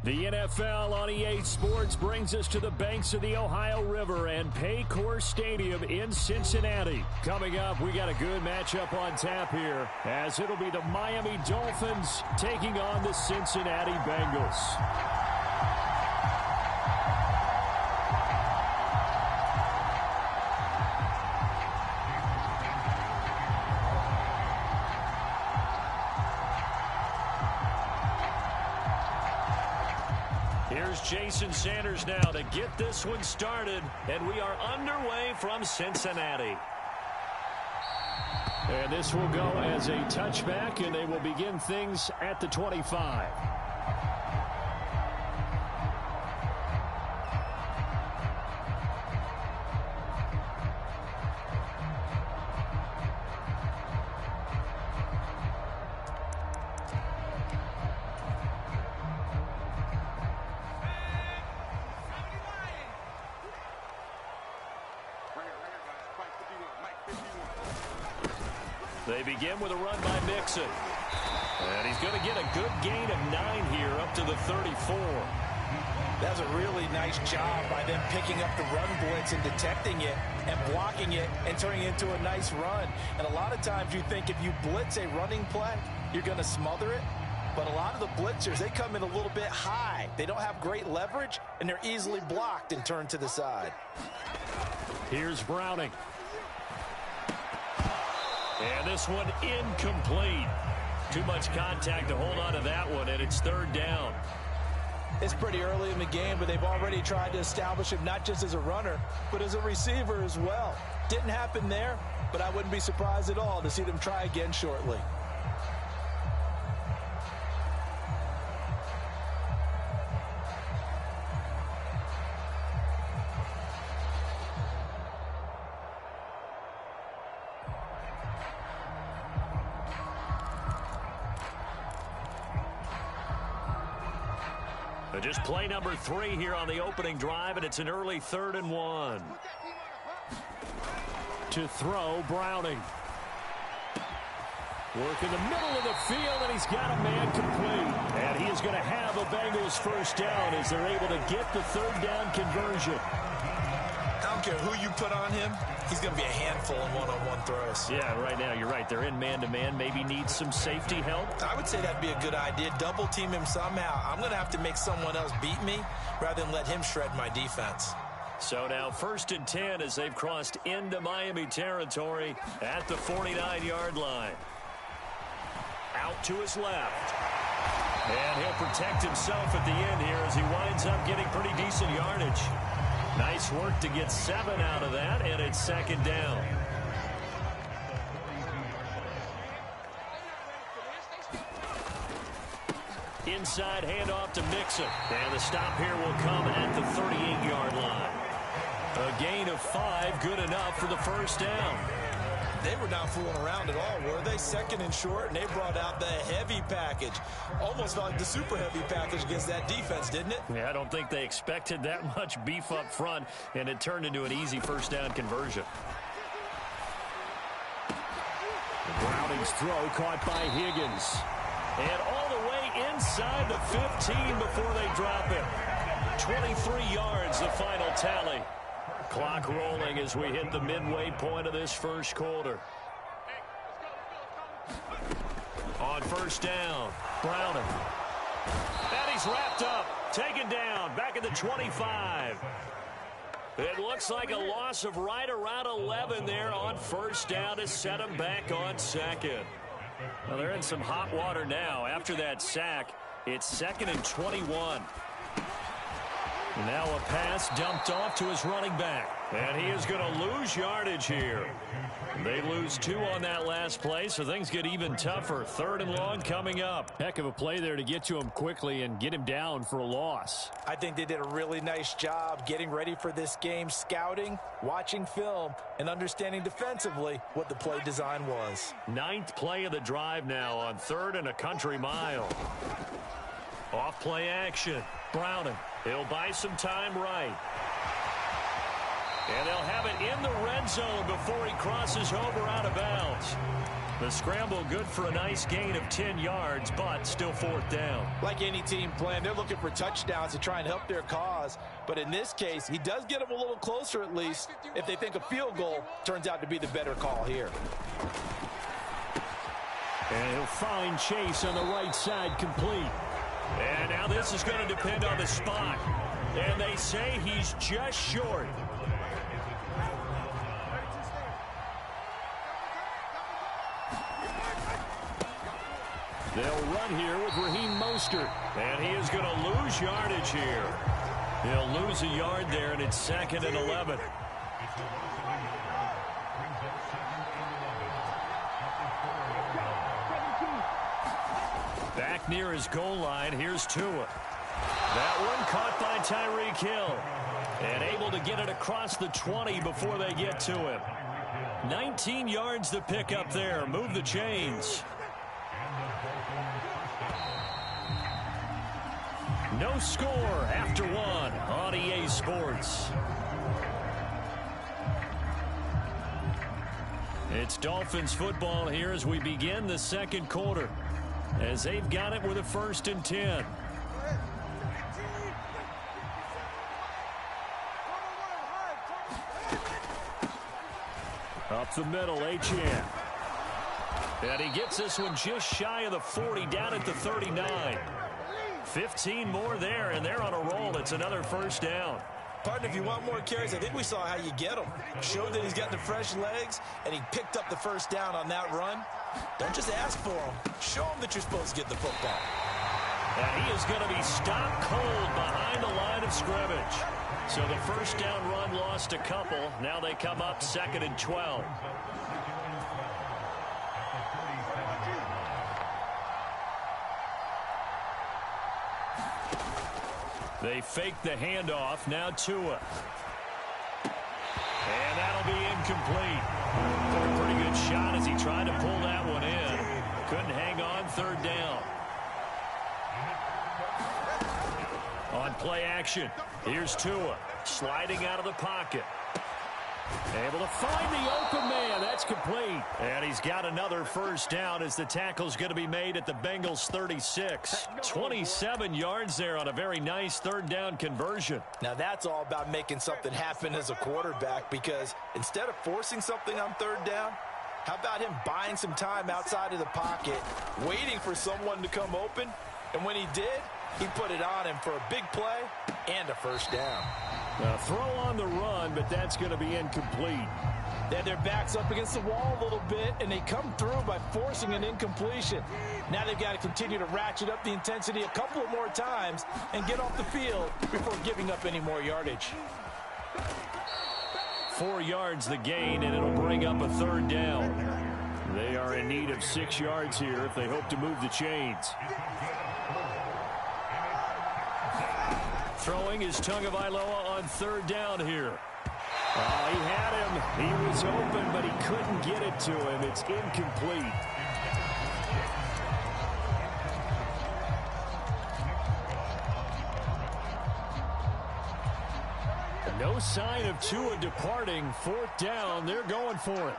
The NFL on EA Sports brings us to the banks of the Ohio River and Paycor Stadium in Cincinnati. Coming up, we got a good matchup on tap here, as it'll be the Miami Dolphins taking on the Cincinnati Bengals. Here's Jason Sanders now to get this one started, and we are underway from Cincinnati. And this will go as a touchback, and they will begin things at the 25. They begin with a run by Mixon. And he's going to get a good gain of 9 here up to the 34. That's a really nice job by them picking up the run blitz and detecting it and blocking it and turning it into a nice run. And a lot of times you think if you blitz a running play, you're going to smother it. But a lot of the blitzers, they come in a little bit high. They don't have great leverage, and they're easily blocked and turned to the side. Here's Browning. And this one incomplete. Too much contact to hold on to that one, and it's third down. It's pretty early in the game, but they've already tried to establish him not just as a runner, but as a receiver as well. Didn't happen there, but I wouldn't be surprised at all to see them try again shortly. Just play number 3 here on the opening drive, and it's an early 3rd and 1. To throw, Browning. Work in the middle of the field, and he's got a man complete. And he is going to have a Bengals first down as they're able to get the third down conversion. I don't care who you put on him, he's going to be a handful in one-on-one throws. Yeah, right now, you're right. They're in man-to-man. Maybe needs some safety help. I would say that'd be a good idea. Double team him somehow. I'm going to have to make someone else beat me rather than let him shred my defense. So now 1st and 10 as they've crossed into Miami territory at the 49-yard line. Out to his left. And he'll protect himself at the end here as he winds up getting pretty decent yardage. Nice work to get 7 out of that, and it's 2nd down. Inside handoff to Mixon. And the stop here will come at the 38-yard line. A gain of 5, good enough for the first down. They were not fooling around at all, were they? 2nd and short, and they brought out the heavy package. Almost like the super heavy package against that defense, didn't it? Yeah, I don't think they expected that much beef up front, and it turned into an easy first down conversion. Browning's throw caught by Higgins. And all the way inside the 15 before they drop him. 23 yards, the final tally. Clock rolling as we hit the midway point of this first quarter. On first down, Browning. And he's wrapped up, taken down, back at the 25. It looks like a loss of right around 11 there on first down to set him back on 2nd. Well, they're in some hot water now. After that sack, it's 2nd and 21. Now a pass dumped off to his running back. And he is going to lose yardage here. They lose 2 on that last play, so things get even tougher. 3rd and long coming up. Heck of a play there to get to him quickly and get him down for a loss. I think they did a really nice job getting ready for this game, scouting, watching film, and understanding defensively what the play design was. 9th play of the drive now on 3rd and a country mile. Off play action. Browning. He'll buy some time right. And they'll have it in the red zone before he crosses over out of bounds. The scramble good for a nice gain of 10 yards, but still fourth down. Like any team playing, they're looking for touchdowns to try and help their cause. But in this case, he does get them a little closer at least if they think a field goal turns out to be the better call here. And he'll find Chase on the right side complete. And now this is going to depend on the spot. And they say he's just short. They'll run here with Raheem Mostert. And he is going to lose yardage here. He'll lose a yard there, and it's 2nd and 11. Back near his goal line, here's Tua. That one caught by Tyreek Hill. And able to get it across the 20 before they get to him. 19 yards to pick up there. Move the chains. No score after one on EA Sports. It's Dolphins football here as we begin the second quarter. As they've got it with a 1st and 10. Up the middle, Achane. And he gets this one just shy of the 40, down at the 39. 15 more there, and they're on a roll. It's another 1st down. Partner, if you want more carries, I think we saw how you get them. Showed that he's got the fresh legs, and he picked up the 1st down on that run. Don't just ask for them. Show them that you're supposed to get the football. And he is going to be stopped cold behind the line of scrimmage. So the 1st down run lost a couple. Now they come up 2nd and 12. They fake the handoff. Now Tua. And that'll be incomplete. Took a pretty good shot as he tried to pull that one in. Couldn't hang on. 3rd down. On play action, here's Tua. Sliding out of the pocket. Able to find the open man. That's complete. And he's got another 1st down as the tackle's going to be made at the Bengals 36. 27 yards there on a very nice 3rd down conversion. Now that's all about making something happen as a quarterback, because instead of forcing something on 3rd down, how about him buying some time outside of the pocket, waiting for someone to come open, and when he did, he put it on him for a big play and a 1st down. Throw on the run, but that's going to be incomplete. They had their backs up against the wall a little bit, and they come through by forcing an incompletion. Now they've got to continue to ratchet up the intensity a couple of more times and get off the field before giving up any more yardage. 4 yards the gain, and it'll bring up a 3rd down. They are in need of 6 yards here if they hope to move the chains. Throwing is Tagovailoa on 3rd down here. He had him. He was open, but he couldn't get it to him. It's incomplete. No sign of Tua departing. 4th down. They're going for it.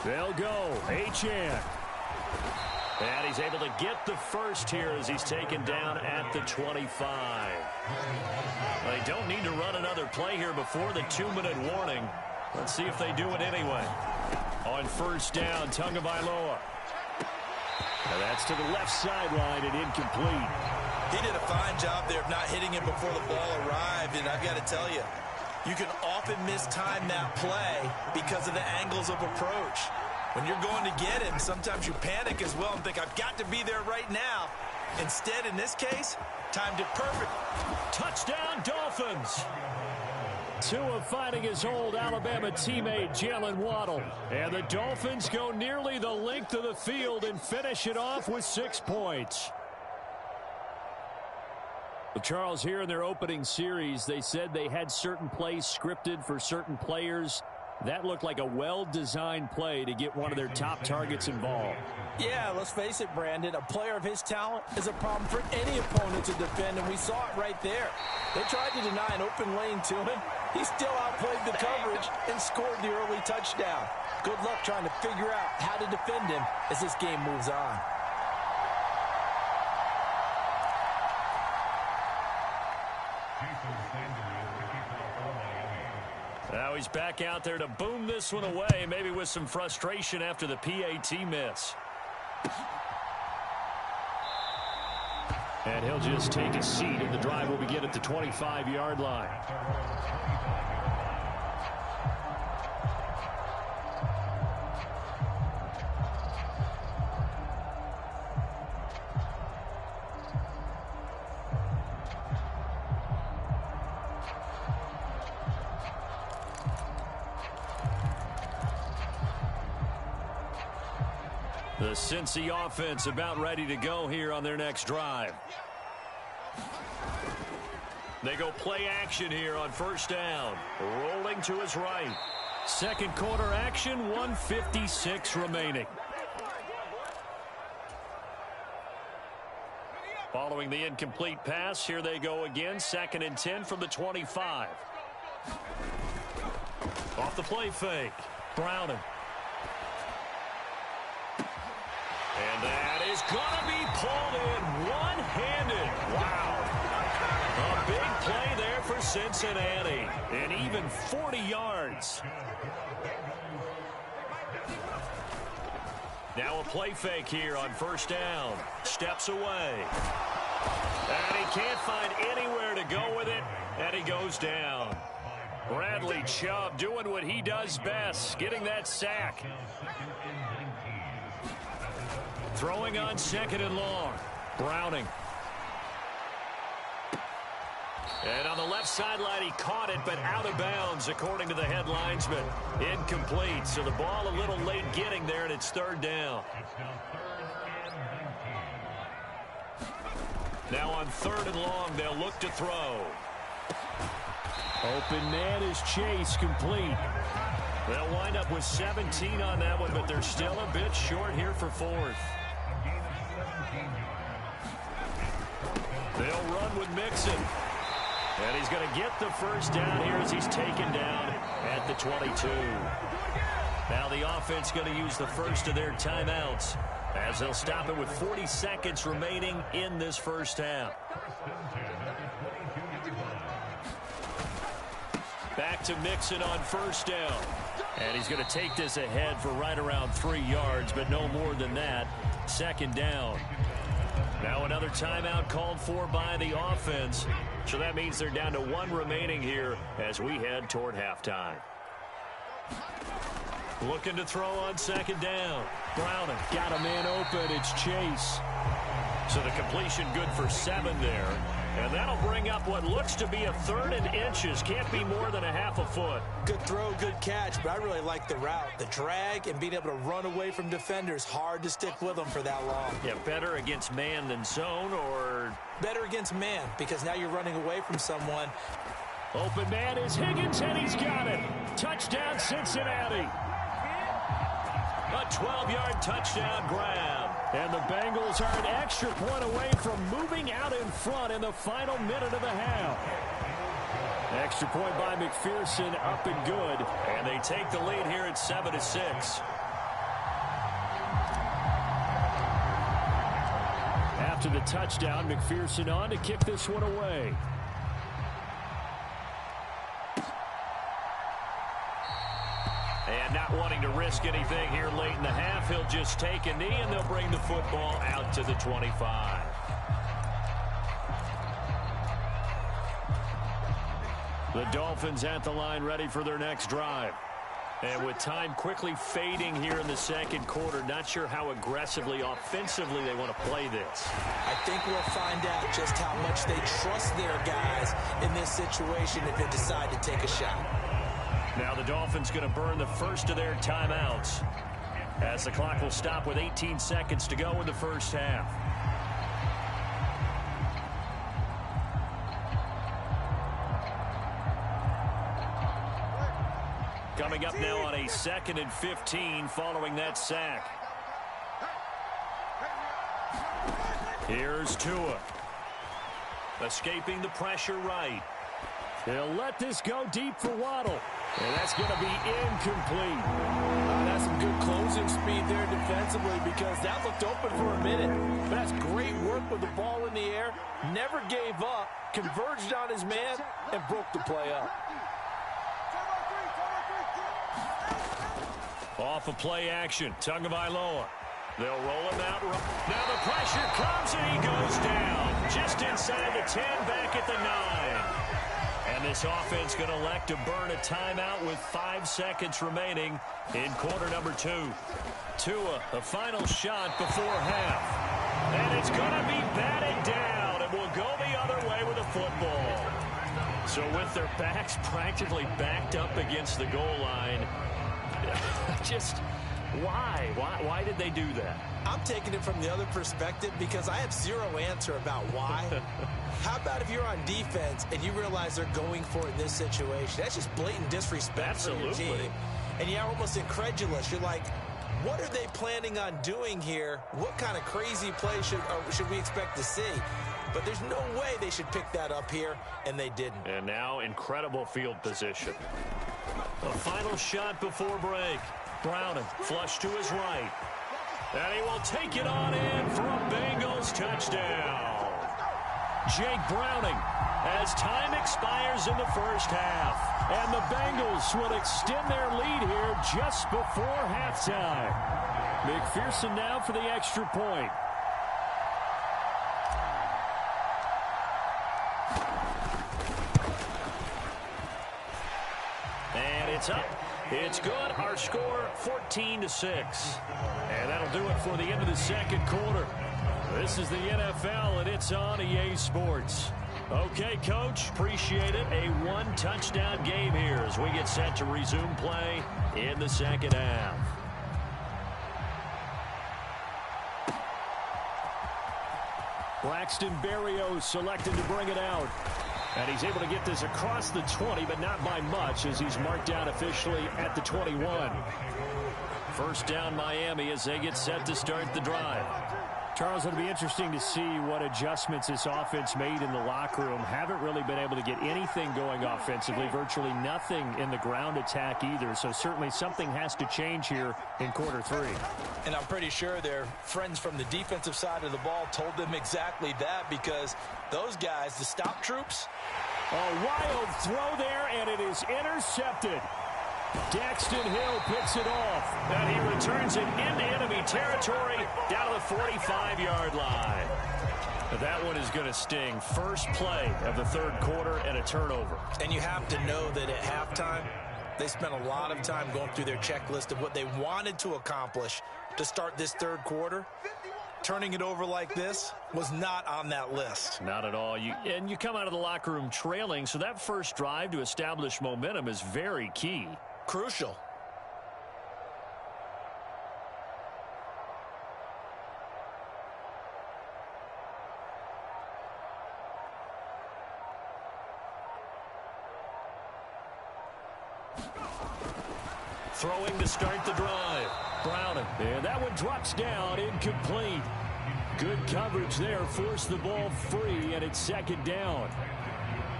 They'll go. Achane. And he's able to get the 1st here as he's taken down at the 25. They don't need to run another play here before the 2-minute warning. Let's see if they do it anyway. On 1st down, Tagovailoa. Now that's to the left sideline and incomplete. He did a fine job there of not hitting him before the ball arrived, and I've got to tell you, you can often mistime that play because of the angles of approach. When you're going to get him, sometimes you panic as well and think, I've got to be there right now. Instead, in this case, timed it perfect. Touchdown, Dolphins. Tua fighting his old Alabama teammate, Jalen Waddle. And the Dolphins go nearly the length of the field and finish it off with 6 points. Well, Charles, here in their opening series, they said they had certain plays scripted for certain players. That looked like a well-designed play to get one of their top targets involved. Yeah, let's face it, Brandon. A player of his talent is a problem for any opponent to defend, and we saw it right there. They tried to deny an open lane to him. He still outplayed the coverage and scored the early touchdown. Good luck trying to figure out how to defend him as this game moves on. Now he's back out there to boom this one away, maybe with some frustration after the PAT miss. And he'll just take a seat, and the drive will begin at the 25-yard line. The Cincy offense about ready to go here on their next drive. They go play action here on first down. Rolling to his right. Second quarter action, 1:56 remaining. Following the incomplete pass, here they go again. 2nd and 10 from the 25. Off the play fake. Browning. And that is going to be pulled in one-handed. Wow. A big play there for Cincinnati. And even 40 yards. Now a play fake here on first down. Steps away. And he can't find anywhere to go with it. And he goes down. Bradley Chubb doing what he does best, getting that sack. Throwing on 2nd and long. Browning. And on the left sideline, he caught it, but out of bounds, according to the head linesman. Incomplete, so the ball a little late getting there, and it's 3rd down. Now on 3rd and long, they'll look to throw. Open man is Chase, complete. They'll wind up with 17 on that one, but they're still a bit short here for 4th. They'll run with Mixon. And he's going to get the first down here as he's taken down at the 22. Now the offense going to use the first of their timeouts as they'll stop it with 40 seconds remaining in this first half. Back to Mixon on first down. And he's going to take this ahead for right around 3 yards, but no more than that. 2nd down. Now another timeout called for by the offense. So that means they're down to 1 remaining here as we head toward halftime. Looking to throw on 2nd down. Browning got a man open. It's Chase. So the completion good for 7 there. And that'll bring up what looks to be a 3rd and inches. Can't be more than a half a foot. Good throw, good catch, but I really like the route. The drag and being able to run away from defenders. Hard to stick with them for that long. Yeah, better against man than zone, or? Better against man, because now you're running away from someone. Open man is Higgins, and he's got it. Touchdown, Cincinnati. A 12-yard touchdown grab. And the Bengals are an extra point away from moving out in front in the final minute of the half. Extra point by McPherson, up and good. And they take the lead here at 7-6. After the touchdown, McPherson on to kick this one away. And not wanting to risk anything here late in the half, he'll just take a knee, and they'll bring the football out to the 25. The Dolphins at the line, ready for their next drive. And with time quickly fading here in the second quarter, not sure how aggressively, offensively they want to play this. I think we'll find out just how much they trust their guys in this situation if they decide to take a shot. Now the Dolphins going to burn the first of their timeouts as the clock will stop with 18 seconds to go in the first half. coming up now on a 2nd and 15 following that sack. Here's Tua. Escaping the pressure right. He'll let this go deep for Waddle. And that's going to be incomplete. That's some good closing speed there defensively because that looked open for a minute. But that's great work with the ball in the air. Never gave up, converged on his man, and broke the play up. Off of play action, Tagovailoa. They'll roll him out. Now the pressure comes and he goes down. Just inside the 10, back at the 9. And this offense going to elect to burn a timeout with 5 seconds remaining in quarter number 2. Tua, a final shot before half. And it's going to be batted down and will go the other way with the football. So with their backs practically backed up against the goal line, just why? Why did they do that? I'm taking it from the other perspective because I have zero answer about why. How about if you're on defense and you realize they're going for it in this situation? That's just blatant disrespect for your team. And you're almost incredulous. You're like, what are they planning on doing here? What kind of crazy play should we expect to see? But there's no way they should pick that up here, and they didn't. And now incredible field position. A final shot before break. Browning, flush to his right. And he will take it on in for a Bengals touchdown. Jake Browning as time expires in the first half. And the Bengals will extend their lead here just before halftime. McPherson now for the extra point. And it's up. It's good. Our score 14-6. And that'll do it for the end of the second quarter. This is the NFL, and it's on EA Sports. Okay, Coach, appreciate it. A one-touchdown game here as we get set to resume play in the second half. Braxton Berrios selected to bring it out. And he's able to get this across the 20, but not by much as he's marked down officially at the 21. First down Miami as they get set to start the drive. Charles, it'll be interesting to see what adjustments this offense made in the locker room. Haven't really been able to get anything going offensively, virtually nothing in the ground attack either. So certainly something has to change here in quarter 3. And I'm pretty sure their friends from the defensive side of the ball told them exactly that because those guys, the stop troops. A wild throw there, and it is intercepted. Daxton Hill picks it off, and he returns it into enemy territory down to the 45-yard line. That one is going to sting. First play of the third quarter and a turnover. And you have to know that at halftime, they spent a lot of time going through their checklist of what they wanted to accomplish to start this third quarter. Turning it over like this was not on that list. Not at all. You come out of the locker room trailing, so that first drive to establish momentum is very key. Crucial. Throwing to start the drive. Browning. And that one drops down, incomplete. Good coverage there. Forced the ball free, and it's second down.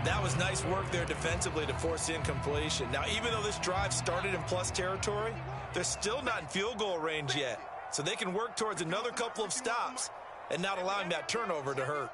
That was nice work there defensively to force incompletion. Now, even though this drive started in plus territory, they're still not in field goal range yet. So they can work towards another couple of stops and not allowing that turnover to hurt.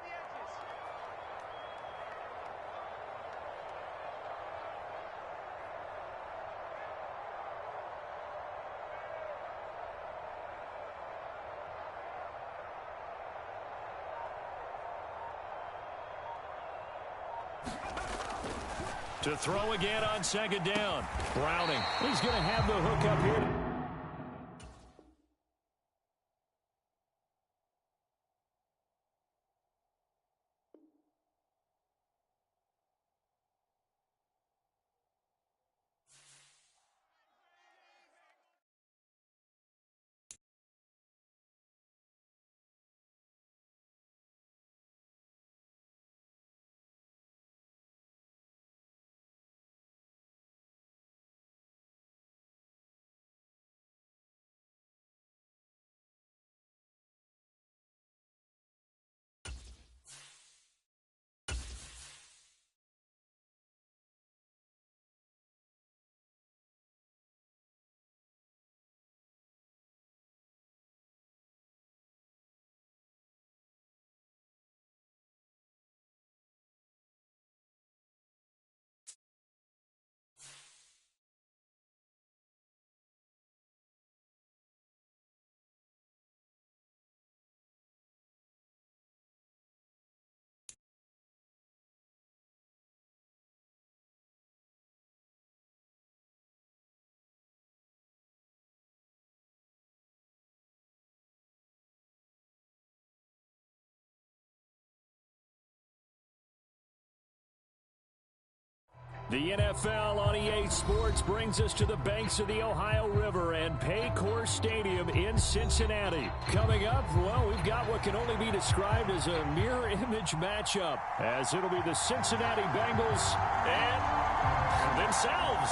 To throw again on second down. Browning. He's going to have the hook up here. The NFL on EA Sports brings us to the banks of the Ohio River and Paycor Stadium in Cincinnati. Coming up, well, we've got what can only be described as a mirror image matchup, as it'll be the Cincinnati Bengals and themselves.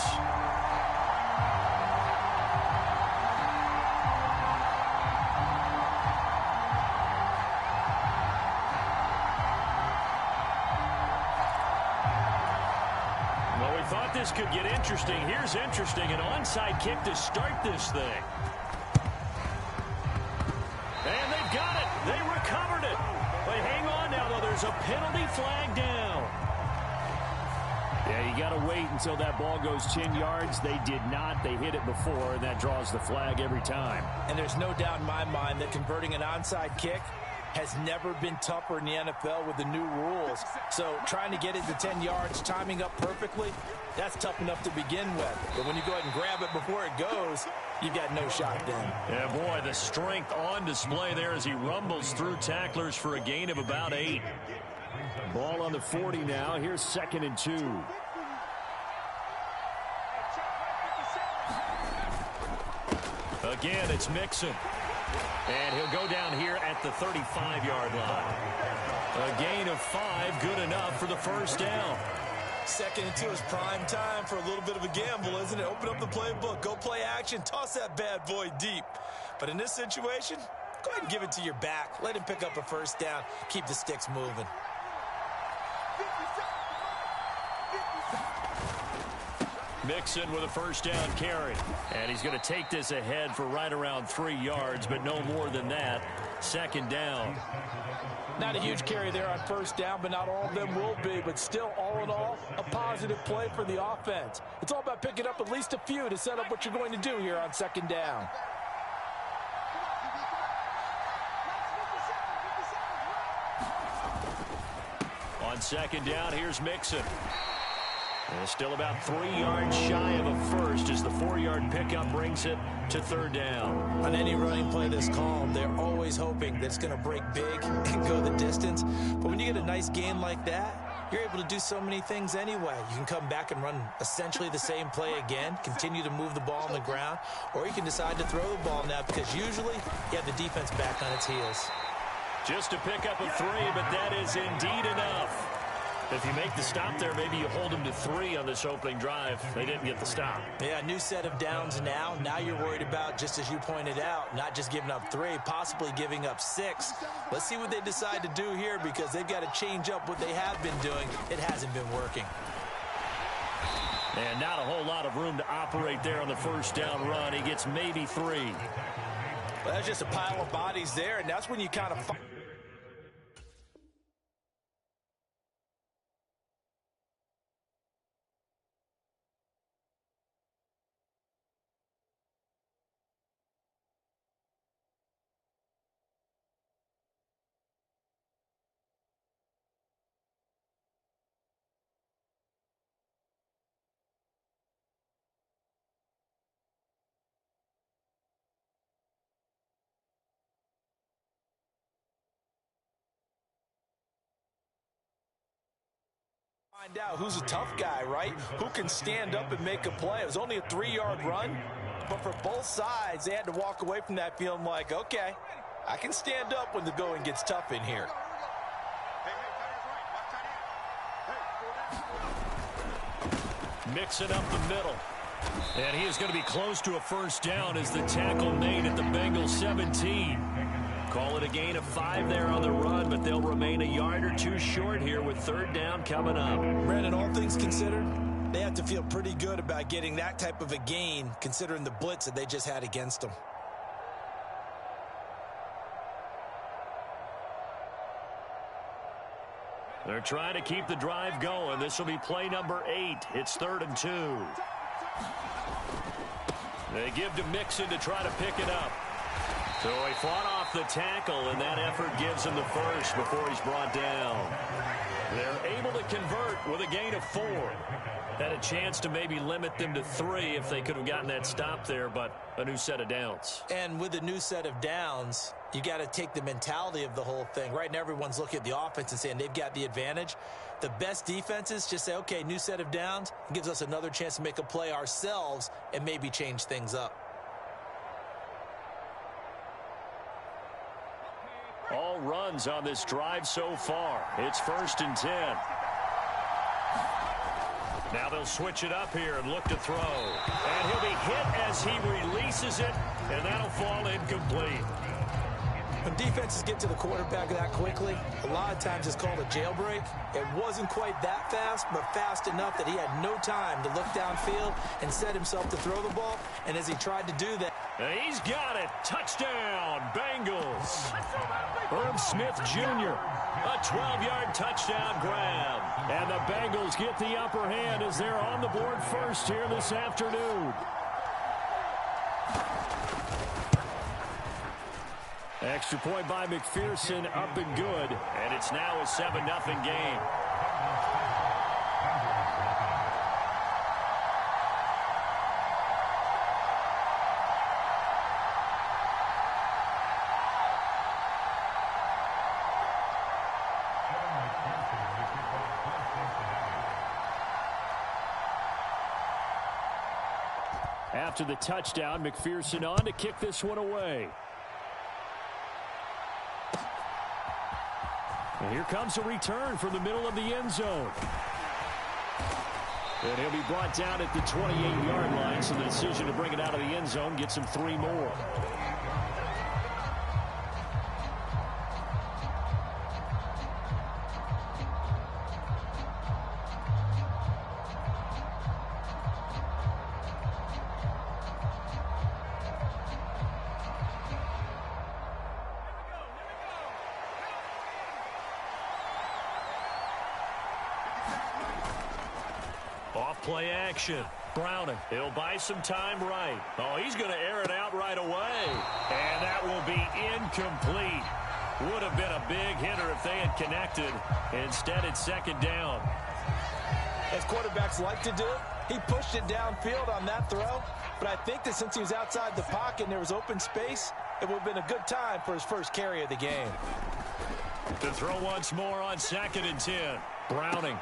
Thought this could get interesting. Here's interesting. An onside kick to start this thing. And they've got it. They recovered it. But hang on now, though. There's a penalty flag down. Yeah, you got to wait until that ball goes 10 yards. They did not. They hit it before, and that draws the flag every time. And there's no doubt in my mind that converting an onside kick has never been tougher in the NFL with the new rules. So trying to get it to 10 yards, timing up perfectly, that's tough enough to begin with. But when you go ahead and grab it before it goes, you've got no shot then. Yeah, boy, the strength on display there as he rumbles through tacklers for a gain of about 8. Ball on the 40 now. Here's 2nd and 2. Again, it's Mixon. And he'll go down here at the 35-yard line. A gain of 5, good enough for the first down. 2nd and 2 is prime time for a little bit of a gamble, isn't it? Open up the playbook, go play action, toss that bad boy deep. But in this situation, go ahead and give it to your back. Let him pick up a first down, keep the sticks moving. Mixon with a first down carry. And he's going to take this ahead for right around 3 yards, but no more than that. 2nd down. Not a huge carry there on first down, but not all of them will be. But still, all in all, a positive play for the offense. It's all about picking up at least a few to set up what you're going to do here on 2nd down. On 2nd down, here's Mixon. And still about 3 yards shy of a first as the 4-yard pickup brings it to 3rd down. On any running play this calm, they're always hoping that it's going to break big and go the distance. But when you get a nice gain like that, you're able to do so many things anyway. You can come back and run essentially the same play again, continue to move the ball on the ground, or you can decide to throw the ball now because usually you have the defense back on its heels. Just to pick up a 3, but that is indeed enough. If you make the stop there, maybe you hold them to 3 on this opening drive. They didn't get the stop. Yeah, new set of downs now. Now you're worried about, just as you pointed out, not just giving up 3, possibly giving up 6. Let's see what they decide to do here because they've got to change up what they have been doing. It hasn't been working. And not a whole lot of room to operate there on the first down run. He gets maybe 3. Well, that's just a pile of bodies there, and that's when you kind of... Find out who's a tough guy, right? Who can stand up and make a play. It was only a 3-yard run, but for both sides, they had to walk away from that feeling like, okay, I can stand up when the going gets tough in here. Mixing up the middle. And he is going to be close to a first down as the tackle made at the Bengals 17. Call it a gain of 5 there on the run, but they'll remain a yard or 2 short here with 3rd down coming up. Brandon, all things considered, they have to feel pretty good about getting that type of a gain, considering the blitz that they just had against them. They're trying to keep the drive going. This will be play number 8. It's 3rd and 2. They give to Mixon to try to pick it up. So he fought off the tackle, and that effort gives him the first before he's brought down. They're able to convert with a gain of 4. Had a chance to maybe limit them to 3 if they could have gotten that stop there, but a new set of downs. And with a new set of downs, you got to take the mentality of the whole thing. Right now, everyone's looking at the offense and saying they've got the advantage. The best defenses just say, okay, new set of downs. It gives us another chance to make a play ourselves and maybe change things up. All runs on this drive so far. It's 1st and 10. Now they'll switch it up here and look to throw. And he'll be hit as he releases it, and that'll fall incomplete. When defenses get to the quarterback that quickly, a lot of times it's called a jailbreak. It wasn't quite that fast, but fast enough that he had no time to look downfield and set himself to throw the ball. And as he tried to do that, he's got it. Touchdown, Bengals. Herb Smith Jr., a 12-yard touchdown grab. And the Bengals get the upper hand as they're on the board first here this afternoon. Extra point by McPherson, up and good. And it's now a 7-0 game. After the touchdown, McPherson on to kick this one away. And here comes a return from the middle of the end zone. And he'll be brought down at the 28-yard line, so the decision to bring it out of the end zone gets him 3 more. Play action. Browning. He'll buy some time right. Oh, he's going to air it out right away. And that will be incomplete. Would have been a big hitter if they had connected. Instead, it's 2nd down. As quarterbacks like to do, he pushed it downfield on that throw. But I think that since he was outside the pocket and there was open space, it would have been a good time for his first carry of the game. To throw once more on 2nd and 10. Browning.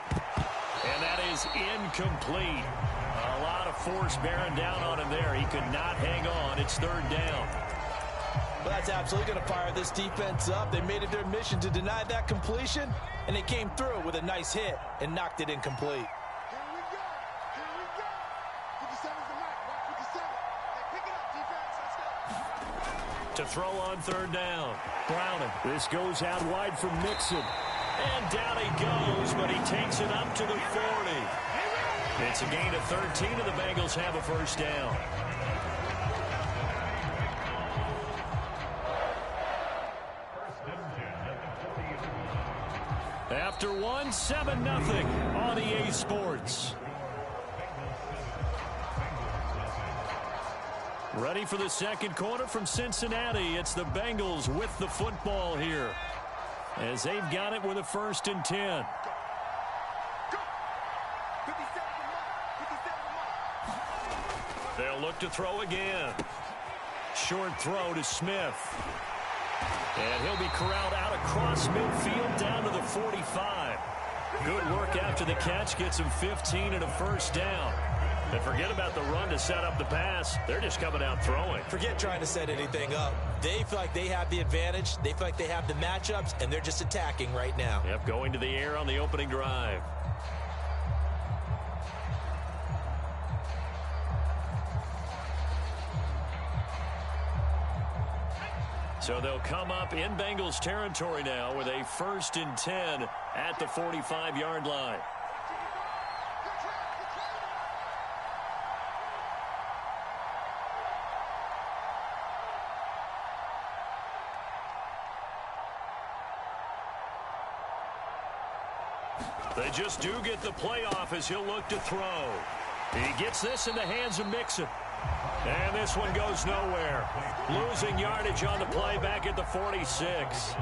And that is incomplete. A lot of force bearing down on him there. He could not hang on. It's 3rd down. Well, that's absolutely going to fire this defense up. They made it their mission to deny that completion, and they came through with a nice hit and knocked it incomplete. Here we go. Here we go. 57's the mark. Watch 57. Hey, pick it up, defense. Let's go. To throw on 3rd down. Browning. This goes out wide from Mixon. And down he goes, but he takes it up to the 40. It's a gain of 13, and the Bengals have a 1st down. After 1, 7-0 on EA Sports. Ready for the 2nd quarter from Cincinnati. It's the Bengals with the football here, as they've got it with a 1st and 10. They'll look to throw again. Short throw to Smith. And he'll be corralled out across midfield down to the 45. Good work after the catch. Gets him 15 and a 1st down. And forget about the run to set up the pass. They're just coming out throwing. Forget trying to set anything up. They feel like they have the advantage. They feel like they have the matchups, and they're just attacking right now. Yep, going to the air on the opening drive. So they'll come up in Bengals territory now with a 1st and 10 at the 45-yard line. They just do get the playoff as he'll look to throw. He gets this in the hands of Mixon. And this one goes nowhere. Losing yardage on the play back at the 46.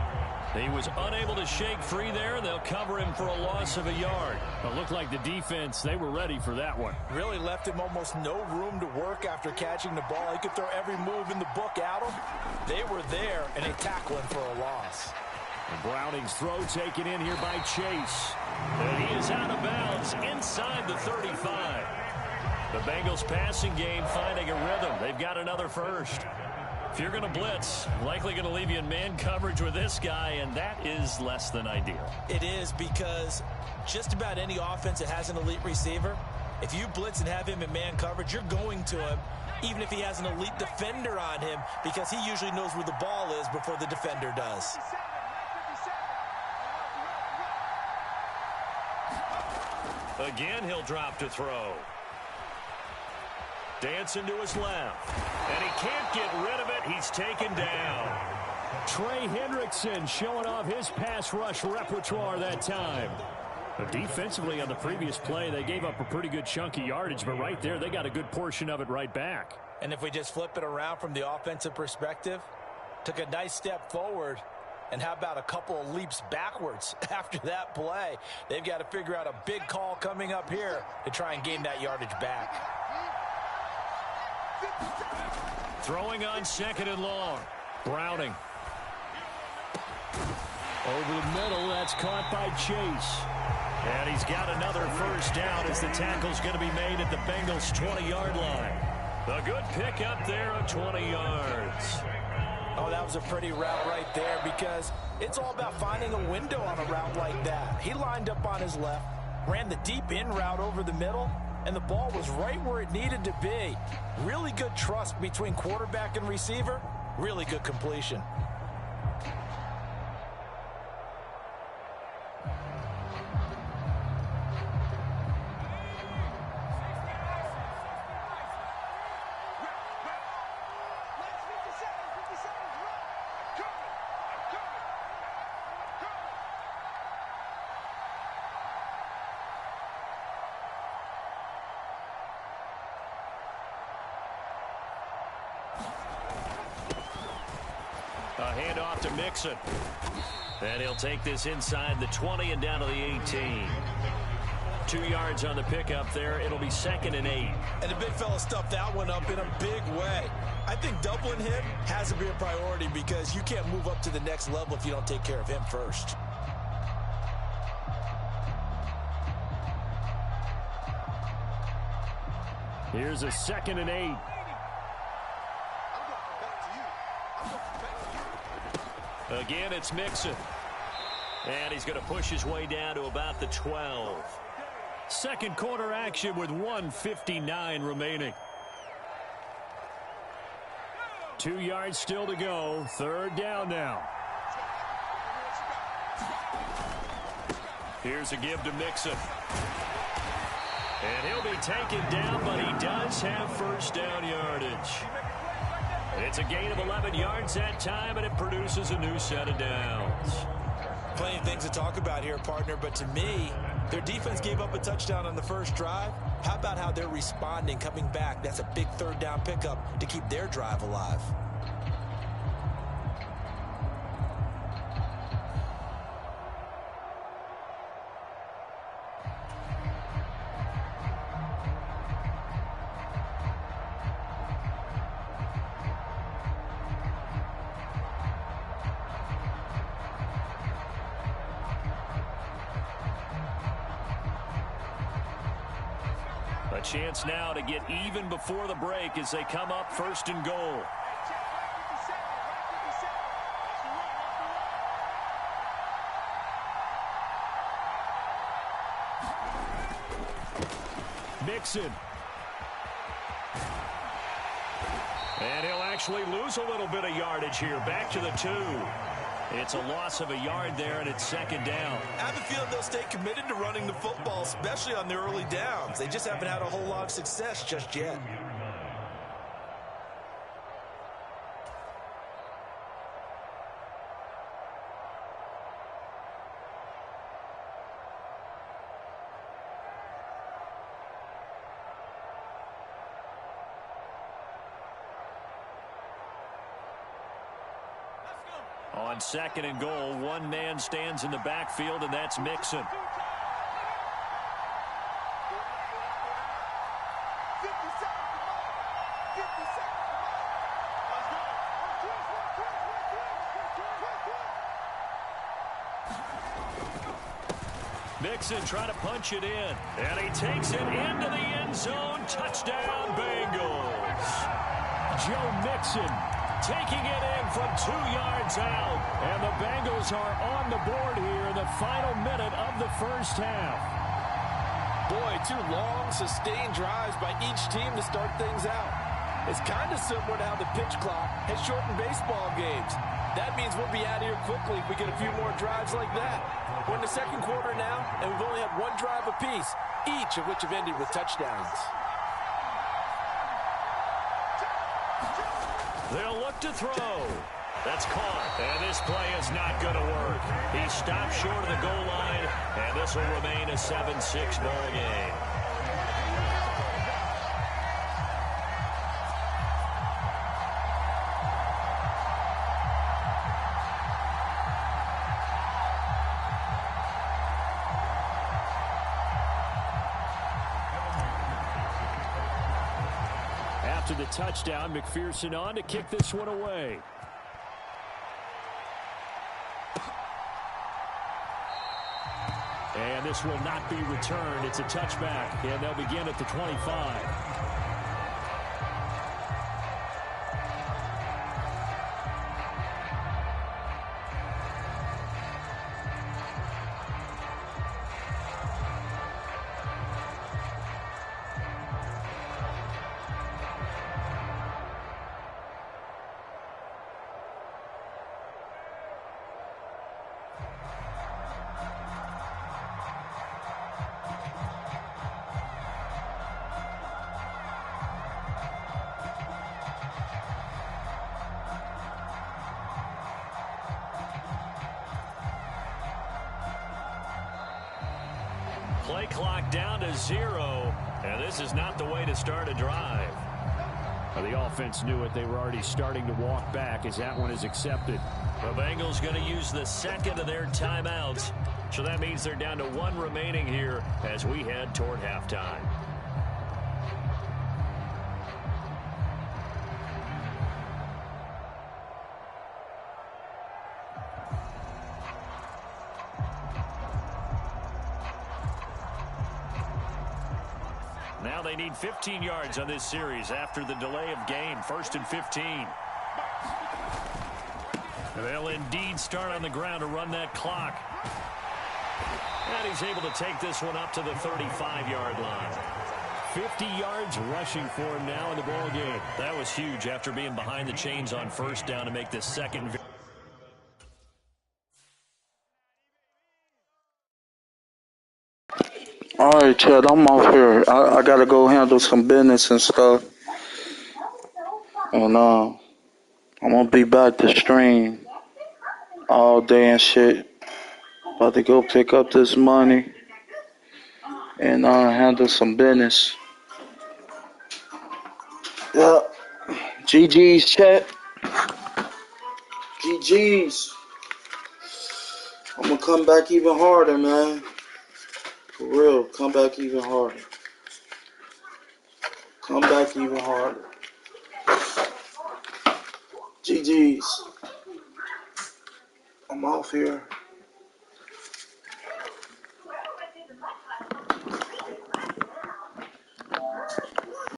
He was unable to shake free there, and they'll cover him for a loss of a yard. It looked like the defense, they were ready for that one. Really left him almost no room to work after catching the ball. He could throw every move in the book at him. They were there, and they tackle him for a loss. And Browning's throw taken in here by Chase. And he is out of bounds inside the 35. The Bengals passing game finding a rhythm. They've got another first. If you're going to blitz, likely going to leave you in man coverage with this guy, and that is less than ideal. It is, because just about any offense that has an elite receiver, if you blitz and have him in man coverage, you're going to him, even if he has an elite defender on him, because he usually knows where the ball is before the defender does. Again, he'll drop to throw. Dancing to his left. And he can't get rid of it. He's taken down. Trey Hendrickson showing off his pass rush repertoire that time. But defensively on the previous play, they gave up a pretty good chunk of yardage, but right there, they got a good portion of it right back. And if we just flip it around from the offensive perspective, took a nice step forward, and how about a couple of leaps backwards after that play? They've got to figure out a big call coming up here to try and gain that yardage back. Throwing on 2nd and long. Browning. Over the middle, that's caught by Chase. And he's got another first down as the tackle's going to be made at the Bengals' 20-yard line. A good pick up there of 20 yards. Oh, that was a pretty route right there, because it's all about finding a window on a route like that. He lined up on his left, ran the deep in route over the middle, and the ball was right where it needed to be. Really good trust between quarterback and receiver. Really good completion. A handoff to Mixon. And he'll take this inside the 20 and down to the 18. 2 yards on the pickup there. It'll be 2nd and 8. And the big fella stuffed that one up in a big way. I think doubling him has to be a priority, because you can't move up to the next level if you don't take care of him first. Here's a 2nd and 8. Again, it's Mixon. And he's going to push his way down to about the 12. Second quarter action with 1:59 remaining. 2 yards still to go. 3rd down now. Here's a give to Mixon. And he'll be taken down, but he does have first down yardage. It's a gain of 11 yards that time, and it produces a new set of downs. Plenty of things to talk about here, partner, but to me, their defense gave up a touchdown on the first drive. How about how they're responding, coming back? That's a big 3rd down pickup to keep their drive alive. A chance now to get even before the break as they come up 1st and goal. Mixon. And he'll actually lose a little bit of yardage here. Back to the 2. It's a loss of a yard there, and it's 2nd down. I have a feeling they'll stay committed to running the football, especially on their early downs. They just haven't had a whole lot of success just yet. On 2nd and goal, one man stands in the backfield, and that's Mixon. Mixon trying to punch it in, and he takes it into the end zone. Touchdown, Bengals. Joe Mixon taking it in from 2 yards out, and the Bengals are on the board here in the final minute of the first half. Boy, 2 long, sustained drives by each team to start things out. It's kind of similar to how the pitch clock has shortened baseball games. That means we'll be out of here quickly if we get a few more drives like that. We're in the second quarter now, and we've only had 1 drive apiece, each of which have ended with touchdowns. They'll look to throw. That's caught, and this play is not going to work. He stopped short of the goal line, and this will remain a 7-6 ball game. After the touchdown, McPherson on to kick this one away. And this will not be returned. It's a touchback, and they'll begin at the 25. Play clock down to 0, and this is not the way to start a drive. Well, the offense knew it. They were already starting to walk back as that one is accepted. The Bengals going to use the second of their timeouts, so that means they're down to 1 remaining here as we head toward halftime. Now they need 15 yards on this series after the delay of game. 1st and 15. They'll indeed start on the ground to run that clock. And he's able to take this one up to the 35-yard line. 50 yards rushing for him now in the ball game. That was huge after being behind the chains on 1st down to make the second. Alright, Chad, I'm off here. I gotta go handle some business and stuff. And I'm gonna be back to stream all day and shit. About to go pick up this money and handle some business. Yeah. GG's, chat. GG's. I'm gonna come back even harder, man. For real, come back even harder. Come back even harder. GG's. I'm off here.